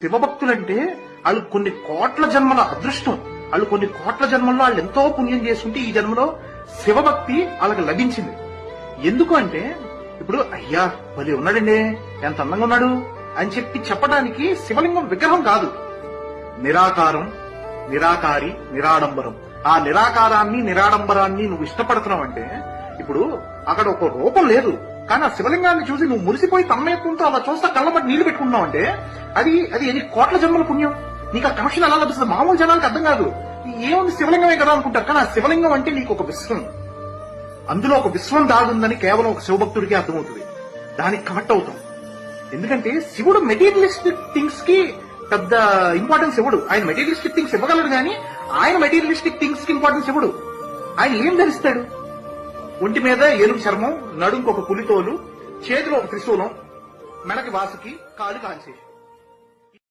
శివభక్తులంటే వాళ్ళు కొన్ని కోట్ల జన్మల అదృష్టం. వాళ్ళు కొన్ని కోట్ల జన్మల్లో వాళ్ళు ఎంతో పుణ్యం చేసుకుంటే ఈ జన్మలో శివభక్తి వాళ్ళకి లభించింది. ఎందుకు అంటే ఇప్పుడు అయ్యా భలే ఉన్నాడండి, ఎంత అందంగా ఉన్నాడు అని చెప్పడానికి శివలింగం విగ్రహం కాదు. నిరాకారం, నిరాకారి, నిరాడంబరం. ఆ నిరాకారాన్ని నిరాడంబరాన్ని నువ్వు ఇష్టపడుతున్నావు అంటే ఇప్పుడు అక్కడ ఒక రూపం లేదు, కానీ ఆ శివలింగాన్ని చూసి నువ్వు మురిసిపోయి తన్మయత్వంతో అలా చూస్తా కళ్ళబట్టి నీళ్లు పెట్టుకున్నావు అంటే అది అది ఎన్ని కోట్ల జన్మల పుణ్యం. నీకు ఆ కనెక్షన్ ఎలా లభిస్తుంది? మామూలు జనానికి అర్థం కాదు. ఏముంది శివలింగమే కదా అనుకుంటారు, కానీ ఆ శివలింగం అంటే నీకు ఒక విశ్వం, అందులో ఒక విశ్వం దాగుందని కేవలం ఒక శివభక్తుడికి అర్థమవుతుంది. దానికి కనెక్ట్ అవుతాం. ఎందుకంటే శివుడు మెటీరియలిస్టిక్ థింగ్స్ కి పెద్ద ఇంపార్టెన్స్ ఇవ్వడు. ఆయన మెటీరియలిస్టిక్ థింగ్స్ ఇవ్వగలడు, కానీ ఆయన మెటీరియలిస్టిక్ థింగ్స్ కి ఇంపార్టెన్స్ ఇవ్వడు. ఆయన ఏం ధరిస్తాడు? ఒంటి మీద ఏనుగు చర్మం, నడుంకు ఒక పులితోలు, చేతిలో ఒక త్రిశూలం, మెడకి వాసుకి, కాలు కాల్చేసి.